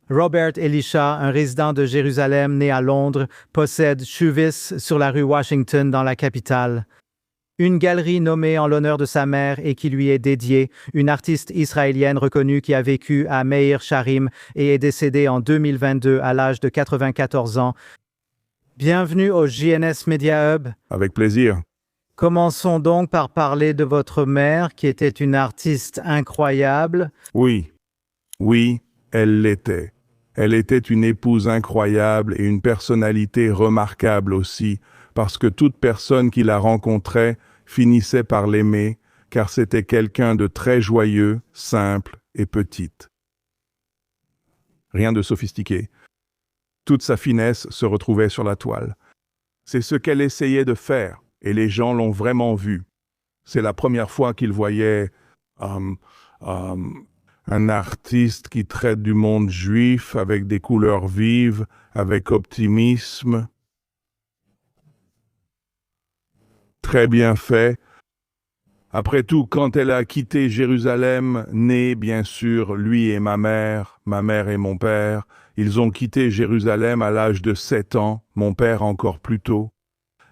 Robert Elisha, un résident de Jérusalem né à Londres, possède Chuvis sur la rue Washington dans la capitale. Une galerie nommée en l'honneur de sa mère et qui lui est dédiée, une artiste israélienne reconnue qui a vécu à Meir Sharim et est décédée en 2022 à l'âge de 94 ans. Bienvenue au JNS Media Hub. Avec plaisir. Commençons donc par parler de votre mère qui était une artiste incroyable. Oui, elle l'était. Elle était une épouse incroyable et une personnalité remarquable aussi, parce que toute personne qui la rencontrait finissait par l'aimer, car c'était quelqu'un de très joyeux, simple et petite. Rien de sophistiqué. Toute sa finesse se retrouvait sur la toile. C'est ce qu'elle essayait de faire, et les gens l'ont vraiment vu. C'est la première fois qu'ils voyaient un artiste qui traite du monde juif avec des couleurs vives, avec optimisme. Très bien fait. Après tout, quand elle a quitté Jérusalem, né, bien sûr, lui et ma mère et mon père, ils ont quitté Jérusalem à l'âge de 7 ans, mon père encore plus tôt.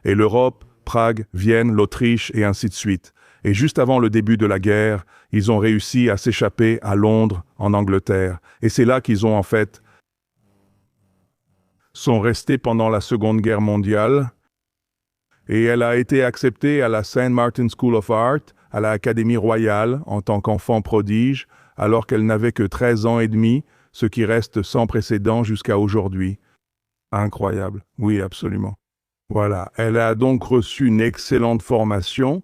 Et l'Europe, Prague, Vienne, l'Autriche et ainsi de suite. Et juste avant le début de la guerre, ils ont réussi à s'échapper à Londres, en Angleterre. Et c'est là qu'ils ont sont restés pendant la Seconde Guerre mondiale. Et elle a été acceptée à la St. Martin's School of Art, à l'Académie royale, en tant qu'enfant prodige, alors qu'elle n'avait que 13 ans et demi, ce qui reste sans précédent jusqu'à aujourd'hui. Incroyable. Oui, absolument. Voilà. Elle a donc reçu une excellente formation.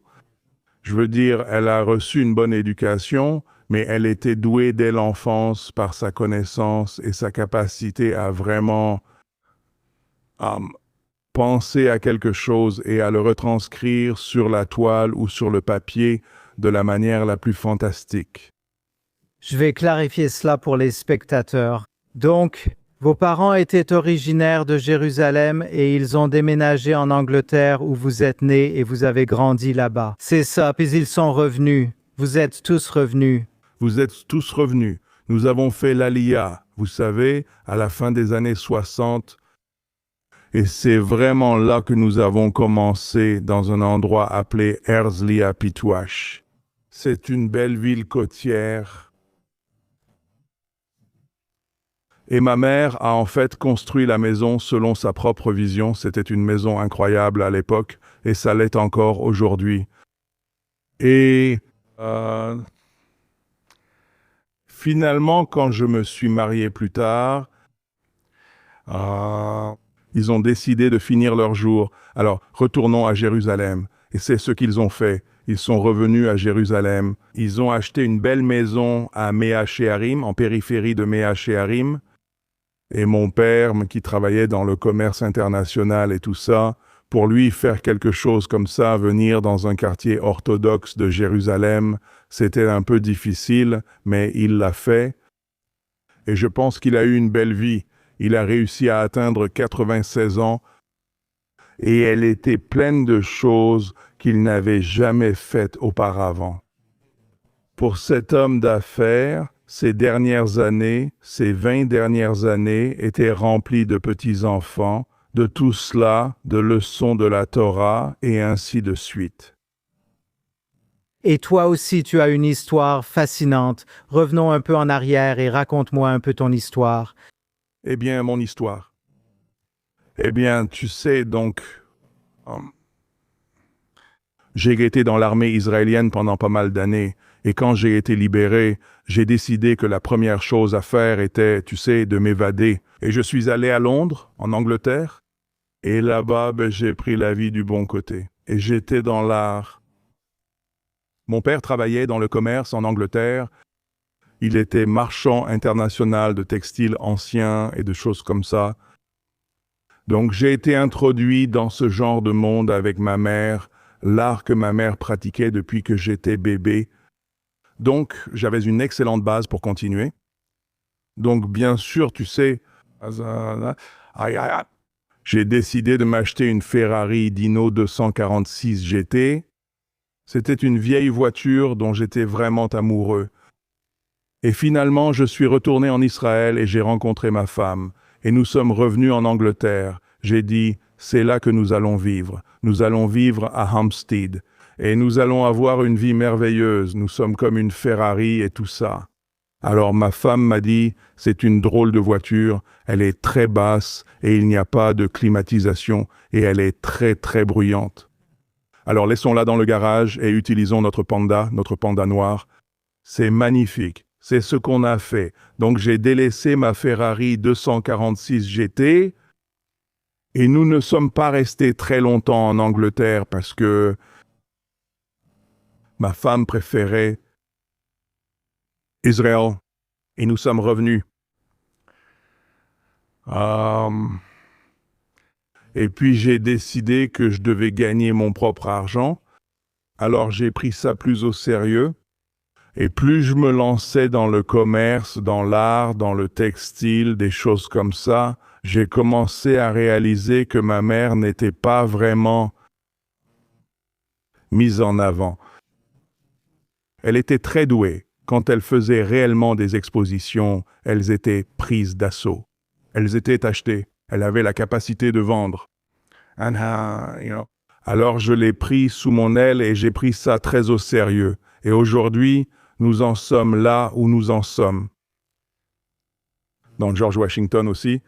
Je veux dire, elle a reçu une bonne éducation, mais elle était douée dès l'enfance par sa connaissance et sa capacité à vraiment penser à quelque chose et à le retranscrire sur la toile ou sur le papier de la manière la plus fantastique. Je vais clarifier cela pour les spectateurs. Donc, vos parents étaient originaires de Jérusalem et ils ont déménagé en Angleterre où vous êtes nés et vous avez grandi là-bas. C'est ça, puis ils sont revenus. Vous êtes tous revenus. Vous êtes tous revenus. Nous avons fait l'Aliyah, vous savez, à la fin des années 60. Et c'est vraiment là que nous avons commencé dans un endroit appelé Herzliya Pitouach. C'est une belle ville côtière. Et ma mère a en fait construit la maison selon sa propre vision. C'était une maison incroyable à l'époque et ça l'est encore aujourd'hui. Et finalement, quand je me suis marié plus tard, ils ont décidé de finir leur jour. Alors, retournons à Jérusalem. Et c'est ce qu'ils ont fait. Ils sont revenus à Jérusalem. Ils ont acheté une belle maison à Mea Shearim, en périphérie de Mea Shearim. Et mon père, qui travaillait dans le commerce international et tout ça, pour lui, faire quelque chose comme ça, venir dans un quartier orthodoxe de Jérusalem, c'était un peu difficile, mais il l'a fait. Et je pense qu'il a eu une belle vie. Il a réussi à atteindre 96 ans et elle était pleine de choses qu'il n'avait jamais faites auparavant. Pour cet homme d'affaires, ces 20 dernières années étaient remplies de petits-enfants, de tout cela, de leçons de la Torah et ainsi de suite. Et toi aussi, tu as une histoire fascinante. Revenons un peu en arrière et raconte-moi un peu ton histoire. Eh bien, mon histoire. Eh bien, tu sais, donc, j'ai été dans l'armée israélienne pendant pas mal d'années, et quand j'ai été libéré, j'ai décidé que la première chose à faire était, tu sais, de m'évader. Et je suis allé à Londres, en Angleterre, et là-bas, j'ai pris la vie du bon côté. Et j'étais dans l'art. Mon père travaillait dans le commerce en Angleterre. Il était marchand international de textiles anciens et de choses comme ça. Donc j'ai été introduit dans ce genre de monde avec ma mère, l'art que ma mère pratiquait depuis que j'étais bébé. Donc j'avais une excellente base pour continuer. Donc bien sûr, tu sais, j'ai décidé de m'acheter une Ferrari Dino 246 GT. C'était une vieille voiture dont j'étais vraiment amoureux. Et finalement, je suis retourné en Israël et j'ai rencontré ma femme. Et nous sommes revenus en Angleterre. J'ai dit, c'est là que nous allons vivre. Nous allons vivre à Hampstead. Et nous allons avoir une vie merveilleuse. Nous sommes comme une Ferrari et tout ça. Alors ma femme m'a dit, c'est une drôle de voiture, elle est très basse et il n'y a pas de climatisation et elle est très très bruyante. Alors laissons-la dans le garage et utilisons notre panda noir. C'est magnifique, c'est ce qu'on a fait. Donc j'ai délaissé ma Ferrari 246 GT et nous ne sommes pas restés très longtemps en Angleterre parce que ma femme préférait Israël, et nous sommes revenus. Et puis j'ai décidé que je devais gagner mon propre argent, alors j'ai pris ça plus au sérieux, et plus je me lançais dans le commerce, dans l'art, dans le textile, des choses comme ça, j'ai commencé à réaliser que ma mère n'était pas vraiment mise en avant. Elle était très douée. Quand elles faisaient réellement des expositions, elles étaient prises d'assaut. Elles étaient achetées. Elle avait la capacité de vendre. Alors je l'ai pris sous mon aile et j'ai pris ça très au sérieux. Et aujourd'hui, nous en sommes là où nous en sommes. Dans George Washington aussi.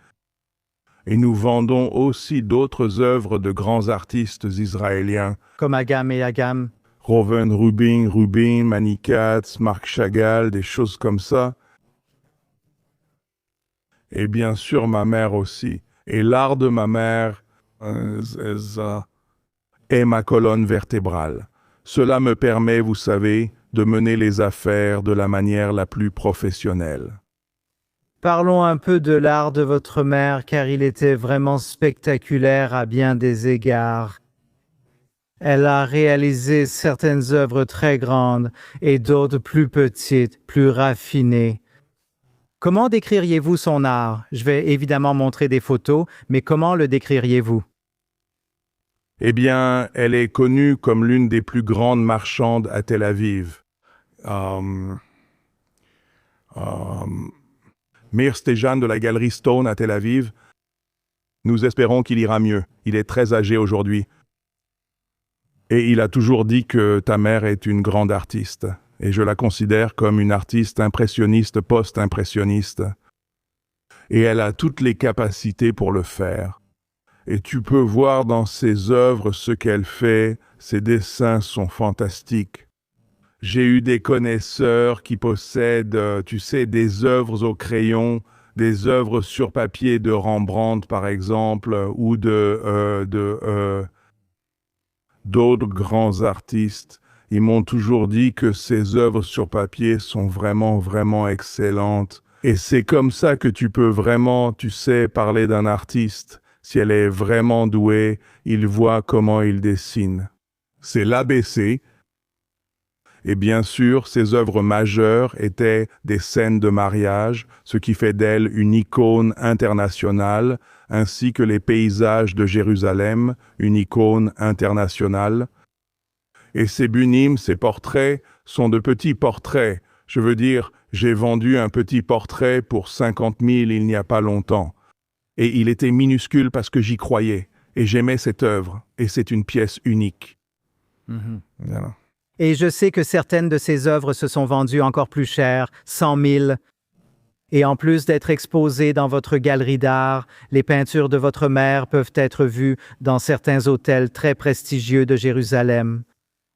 Et nous vendons aussi d'autres œuvres de grands artistes israéliens. Comme Agam et Agam. Rowan Rubin, Manny Katz, Marc Chagall, des choses comme ça. Et bien sûr, ma mère aussi. Et l'art de ma mère est ma colonne vertébrale. Cela me permet, vous savez, de mener les affaires de la manière la plus professionnelle. Parlons un peu de l'art de votre mère, car il était vraiment spectaculaire à bien des égards. Elle a réalisé certaines œuvres très grandes et d'autres plus petites, plus raffinées. Comment décririez-vous son art? Je vais évidemment montrer des photos, mais comment le décririez-vous? Eh bien, elle est connue comme l'une des plus grandes marchandes à Tel Aviv. Meir Stejan de la galerie Stone à Tel Aviv. Nous espérons qu'il ira mieux. Il est très âgé aujourd'hui. Et il a toujours dit que ta mère est une grande artiste. Et je la considère comme une artiste impressionniste, post-impressionniste. Et elle a toutes les capacités pour le faire. Et tu peux voir dans ses œuvres ce qu'elle fait. Ses dessins sont fantastiques. J'ai eu des connaisseurs qui possèdent, tu sais, des œuvres au crayon, des œuvres sur papier de Rembrandt, par exemple, ou d'autres grands artistes. Ils m'ont toujours dit que ces œuvres sur papier sont vraiment, vraiment excellentes. Et c'est comme ça que tu peux vraiment, tu sais, parler d'un artiste. Si elle est vraiment douée, il voit comment il dessine. C'est l'ABC. Et bien sûr, ses œuvres majeures étaient des scènes de mariage, ce qui fait d'elle une icône internationale, ainsi que les paysages de Jérusalem, une icône internationale. Et ces bunim, ces portraits, sont de petits portraits. Je veux dire, j'ai vendu un petit portrait pour 50 000 il n'y a pas longtemps. Et il était minuscule parce que j'y croyais. Et j'aimais cette œuvre. Et c'est une pièce unique. Voilà. Et je sais que certaines de ces œuvres se sont vendues encore plus cher, 100 000. Et en plus d'être exposées dans votre galerie d'art, les peintures de votre mère peuvent être vues dans certains hôtels très prestigieux de Jérusalem.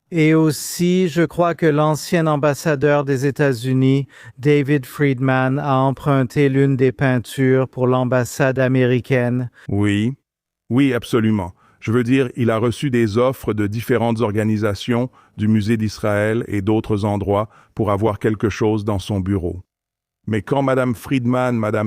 Et aussi, je crois que l'ancien ambassadeur des États-Unis, David Friedman, a emprunté l'une des peintures pour l'ambassade américaine. Oui, absolument. Je veux dire, il a reçu des offres de différentes organisations, du Musée d'Israël et d'autres endroits pour avoir quelque chose dans son bureau. Mais quand Madame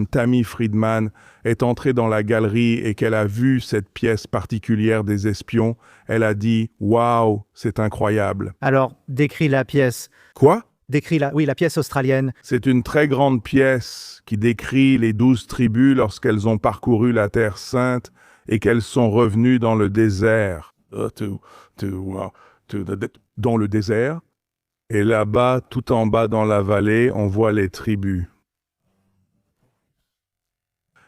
Tammy Friedman, est entrée dans la galerie et qu'elle a vu cette pièce particulière des espions, elle a dit « Waouh, c'est incroyable ». Alors, décris la pièce. Quoi? La pièce australienne. C'est une très grande pièce qui décrit les 12 tribus lorsqu'elles ont parcouru la Terre Sainte et qu'elles sont revenues dans le désert. Dans le désert? Et là-bas, tout en bas dans la vallée, on voit les tribus.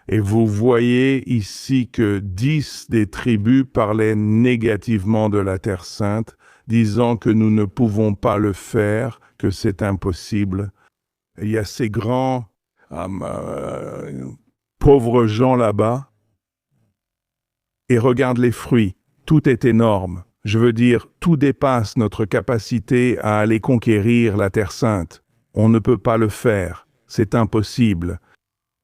Et vous voyez ici que 10 des tribus parlaient négativement de la Terre Sainte, disant que nous ne pouvons pas le faire, que c'est impossible. Et il y a ces grands pauvres gens là-bas, et regarde les fruits, tout est énorme. Je veux dire, tout dépasse notre capacité à aller conquérir la Terre Sainte. On ne peut pas le faire, c'est impossible.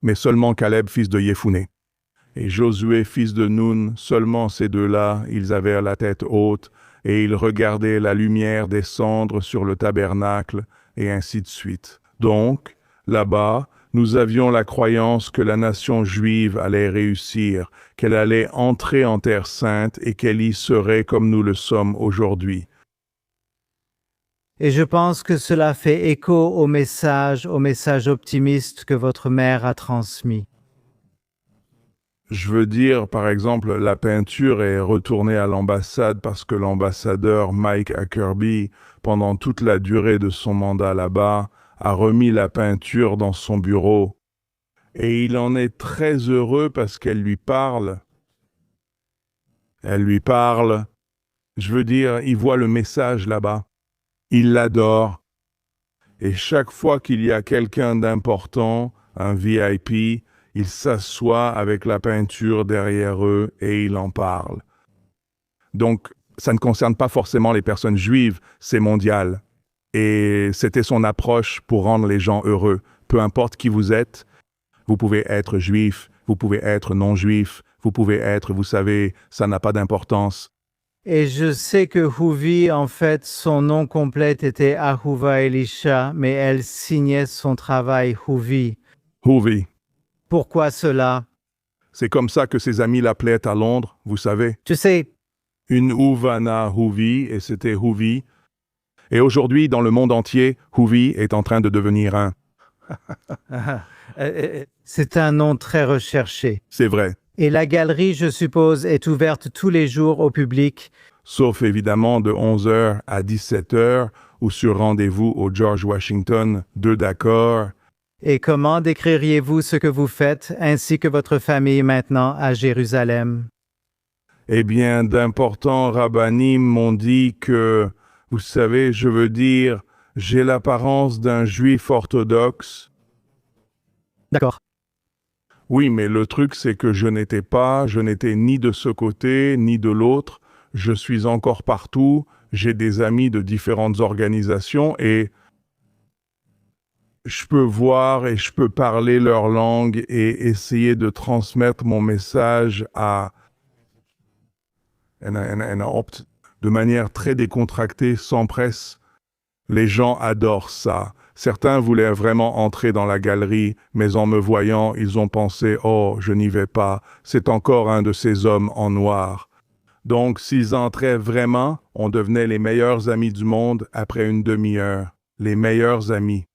Mais seulement Caleb, fils de Yéphuné, et Josué, fils de Nun, seulement ces deux-là, ils avaient la tête haute, et ils regardaient la lumière descendre sur le tabernacle, et ainsi de suite. Donc, là-bas, nous avions la croyance que la nation juive allait réussir, qu'elle allait entrer en Terre Sainte et qu'elle y serait comme nous le sommes aujourd'hui. Et je pense que cela fait écho au message optimiste que votre mère a transmis. Je veux dire, par exemple, la peinture est retournée à l'ambassade parce que l'ambassadeur Mike Huckabee, pendant toute la durée de son mandat là-bas, a remis la peinture dans son bureau. Et il en est très heureux parce qu'elle lui parle. Elle lui parle. Je veux dire, il voit le message là-bas. Il l'adore. Et chaque fois qu'il y a quelqu'un d'important, un VIP, il s'assoit avec la peinture derrière eux et il en parle. Donc, ça ne concerne pas forcément les personnes juives, c'est mondial. Et c'était son approche pour rendre les gens heureux. Peu importe qui vous êtes, vous pouvez être juif, vous pouvez être non-juif, vous pouvez être, vous savez, ça n'a pas d'importance. Et je sais que Huvi, en fait, son nom complet était Ahuva Elisha, mais elle signait son travail Huvi. Huvi. Pourquoi cela? C'est comme ça que ses amis l'appelaient à Londres, vous savez. Tu sais, Une Huvana Huvi, et c'était Huvi. Et aujourd'hui, dans le monde entier, Huvi est en train de devenir un. c'est un nom très recherché. C'est vrai. Et la galerie, je suppose, est ouverte tous les jours au public. Sauf évidemment de 11h à 17h, ou sur rendez-vous au George Washington, 2 d'accord. Et comment décririez-vous ce que vous faites, ainsi que votre famille maintenant à Jérusalem? Eh bien, d'importants rabbinim m'ont dit que, vous savez, je veux dire, j'ai l'apparence d'un juif orthodoxe. D'accord. Oui, mais le truc, c'est que je n'étais ni de ce côté, ni de l'autre. Je suis encore partout, j'ai des amis de différentes organisations et je peux voir et je peux parler leur langue et essayer de transmettre mon message de manière très décontractée, sans presse. Les gens adorent ça. Certains voulaient vraiment entrer dans la galerie, mais en me voyant, ils ont pensé « Oh, je n'y vais pas, c'est encore un de ces hommes en noir ». Donc, s'ils entraient vraiment, on devenait les meilleurs amis du monde après une demi-heure. Les meilleurs amis.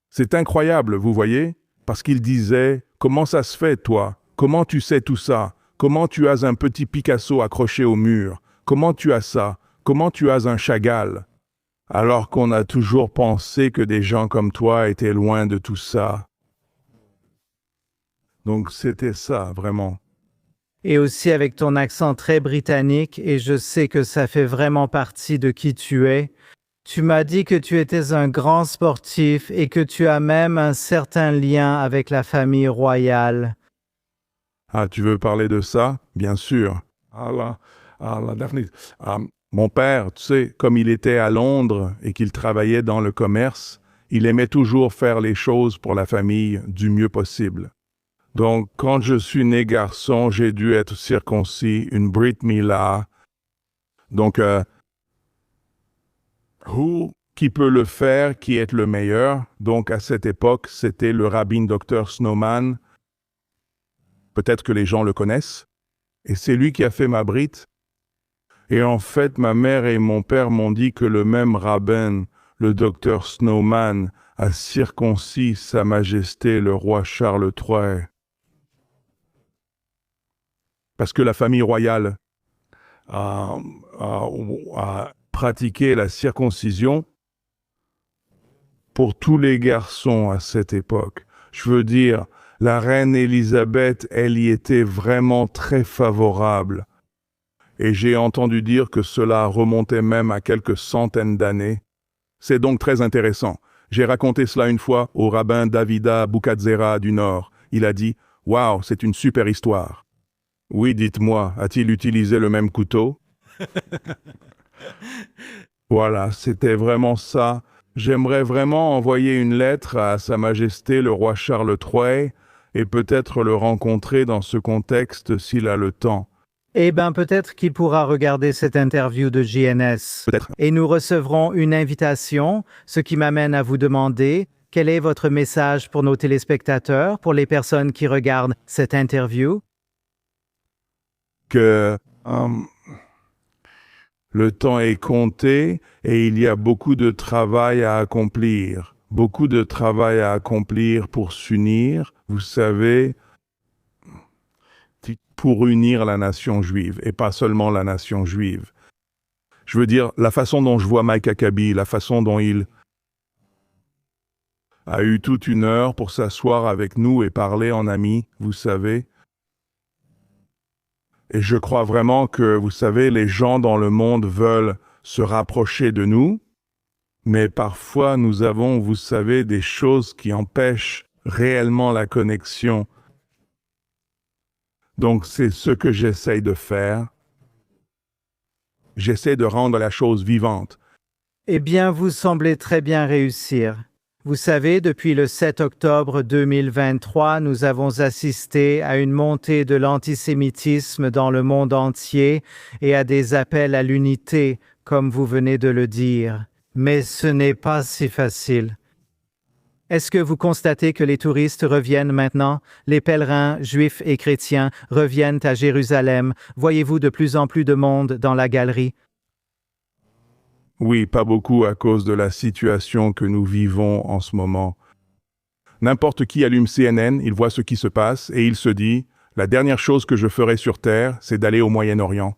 C'est incroyable, vous voyez, parce qu'ils disaient « Comment ça se fait, toi? Comment tu sais tout ça? Comment tu as un petit Picasso accroché au mur? Comment tu as ça? Comment tu as un Chagall ?» Alors qu'on a toujours pensé que des gens comme toi étaient loin de tout ça. Donc c'était ça, vraiment. Et aussi avec ton accent très britannique, et je sais que ça fait vraiment partie de qui tu es. Tu m'as dit que tu étais un grand sportif et que tu as même un certain lien avec la famille royale. Ah, tu veux parler de ça? Bien sûr. Daphne. Mon père, tu sais, comme il était à Londres et qu'il travaillait dans le commerce, il aimait toujours faire les choses pour la famille du mieux possible. Donc, quand je suis né garçon, j'ai dû être circoncis, une Brit Mila. Donc, qui peut le faire, qui est le meilleur? Donc, à cette époque, c'était le rabbin Dr. Snowman. Peut-être que les gens le connaissent. Et c'est lui qui a fait ma Brit. Et en fait, ma mère et mon père m'ont dit que le même rabbin, le docteur Snowman, a circoncis Sa Majesté le roi Charles III. Parce que la famille royale a pratiqué la circoncision pour tous les garçons à cette époque. Je veux dire, la reine Élisabeth, elle y était vraiment très favorable. Et j'ai entendu dire que cela remontait même à quelques centaines d'années. C'est donc très intéressant. J'ai raconté cela une fois au rabbin Davida Boukatzera du Nord. Il a dit « Waouh, c'est une super histoire ». Oui, dites-moi, a-t-il utilisé le même couteau? Voilà, c'était vraiment ça. J'aimerais vraiment envoyer une lettre à Sa Majesté le roi Charles III et peut-être le rencontrer dans ce contexte s'il a le temps. Eh bien, peut-être qu'il pourra regarder cette interview de JNS. Peut-être. Et nous recevrons une invitation, ce qui m'amène à vous demander quel est votre message pour nos téléspectateurs, pour les personnes qui regardent cette interview. Que le temps est compté et il y a beaucoup de travail à accomplir. Beaucoup de travail à accomplir pour s'unir, vous savez, pour unir la nation juive, et pas seulement la nation juive. Je veux dire, la façon dont je vois Mike Huckabee, la façon dont il a eu toute une heure pour s'asseoir avec nous et parler en ami, vous savez. Et je crois vraiment que, vous savez, les gens dans le monde veulent se rapprocher de nous, mais parfois nous avons, vous savez, des choses qui empêchent réellement la connexion. Donc c'est ce que j'essaye de faire. J'essaie de rendre la chose vivante. Eh bien, vous semblez très bien réussir. Vous savez, depuis le 7 octobre 2023, nous avons assisté à une montée de l'antisémitisme dans le monde entier et à des appels à l'unité, comme vous venez de le dire. Mais ce n'est pas si facile. Est-ce que vous constatez que les touristes reviennent maintenant? Les pèlerins, juifs et chrétiens, reviennent à Jérusalem. Voyez-vous de plus en plus de monde dans la galerie? Oui, pas beaucoup à cause de la situation que nous vivons en ce moment. N'importe qui allume CNN, il voit ce qui se passe et il se dit « La dernière chose que je ferai sur Terre, c'est d'aller au Moyen-Orient ».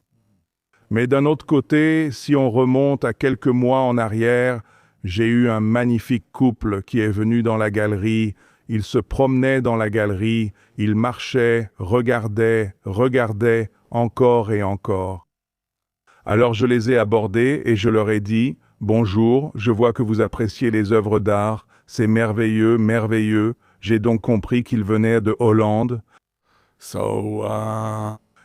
Mais d'un autre côté, si on remonte à quelques mois en arrière, j'ai eu un magnifique couple qui est venu dans la galerie. Ils se promenaient dans la galerie, ils marchaient, regardaient encore et encore. Alors je les ai abordés et je leur ai dit « Bonjour, je vois que vous appréciez les œuvres d'art, c'est merveilleux, merveilleux. J'ai donc compris qu'ils venaient de Hollande. »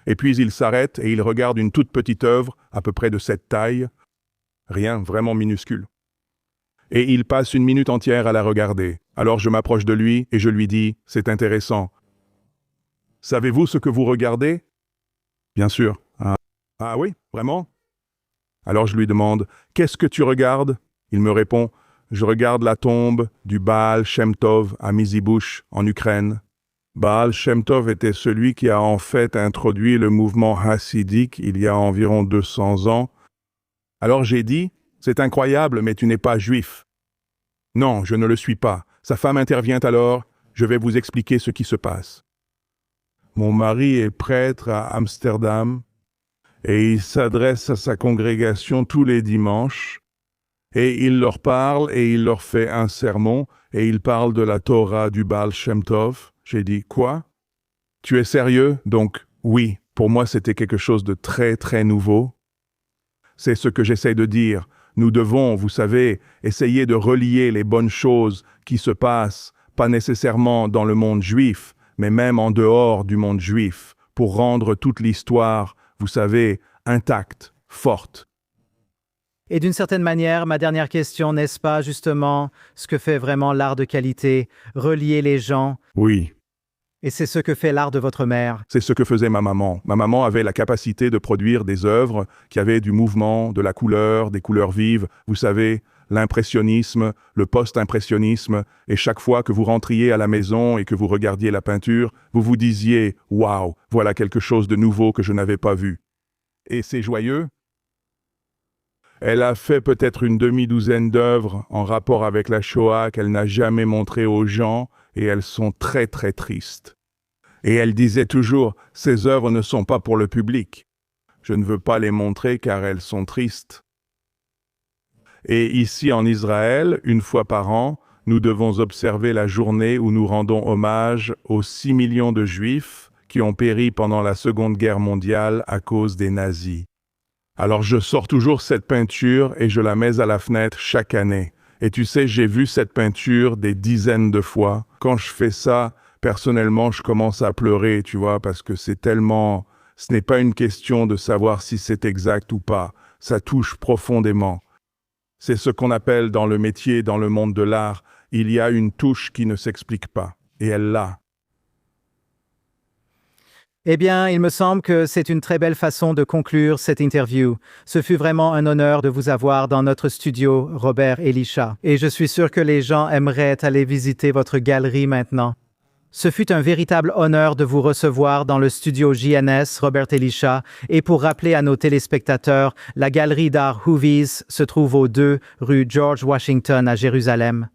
Et puis ils s'arrêtent et ils regardent une toute petite œuvre, à peu près de cette taille. Rien, vraiment minuscule. Et il passe une minute entière à la regarder. Alors je m'approche de lui et je lui dis « C'est intéressant. Savez-vous ce que vous regardez ?»« Bien sûr. »« Ah oui, vraiment ?» Alors je lui demande « Qu'est-ce que tu regardes ?» Il me répond « Je regarde la tombe du Baal Shem Tov à Mizibush, en Ukraine. » Baal Shem Tov était celui qui a en fait introduit le mouvement hassidique il y a environ 200 ans. Alors j'ai dit « C'est incroyable, mais tu n'es pas juif. » Non, je ne le suis pas. Sa femme intervient alors. Je vais vous expliquer ce qui se passe. Mon mari est prêtre à Amsterdam et il s'adresse à sa congrégation tous les dimanches et il leur parle et il leur fait un sermon et il parle de la Torah du Baal Shem Tov. J'ai dit « Quoi? Tu es sérieux ?» Donc, oui, pour moi c'était quelque chose de très très nouveau. C'est ce que j'essaie de dire. Nous devons, vous savez, essayer de relier les bonnes choses qui se passent, pas nécessairement dans le monde juif, mais même en dehors du monde juif, pour rendre toute l'histoire, vous savez, intacte, forte. Et d'une certaine manière, ma dernière question, n'est-ce pas justement ce que fait vraiment l'art de qualité, relier les gens? Oui. Et c'est ce que fait l'art de votre mère. C'est ce que faisait ma maman. Ma maman avait la capacité de produire des œuvres qui avaient du mouvement, de la couleur, des couleurs vives. Vous savez, l'impressionnisme, le post-impressionnisme. Et chaque fois que vous rentriez à la maison et que vous regardiez la peinture, vous vous disiez « Waouh, voilà quelque chose de nouveau que je n'avais pas vu. » Et c'est joyeux. Elle a fait peut-être une demi-douzaine d'œuvres en rapport avec la Shoah qu'elle n'a jamais montrées aux gens et elles sont très très tristes. Et elle disait toujours « Ces œuvres ne sont pas pour le public. Je ne veux pas les montrer car elles sont tristes. » Et ici en Israël, une fois par an, nous devons observer la journée où nous rendons hommage aux 6 millions de Juifs qui ont péri pendant la Seconde Guerre mondiale à cause des nazis. Alors je sors toujours cette peinture et je la mets à la fenêtre chaque année. Et tu sais, j'ai vu cette peinture des dizaines de fois. Quand je fais ça, personnellement, je commence à pleurer, tu vois, parce que c'est tellement... Ce n'est pas une question de savoir si c'est exact ou pas. Ça touche profondément. C'est ce qu'on appelle dans le métier, dans le monde de l'art, il y a une touche qui ne s'explique pas. Et elle l'a. Eh bien, il me semble que c'est une très belle façon de conclure cette interview. Ce fut vraiment un honneur de vous avoir dans notre studio, Robert Elisha. Et je suis sûr que les gens aimeraient aller visiter votre galerie maintenant. Ce fut un véritable honneur de vous recevoir dans le studio JNS, Robert Elisha. Et pour rappeler à nos téléspectateurs, la galerie d'art Hoovies se trouve au 2 rue George Washington à Jérusalem.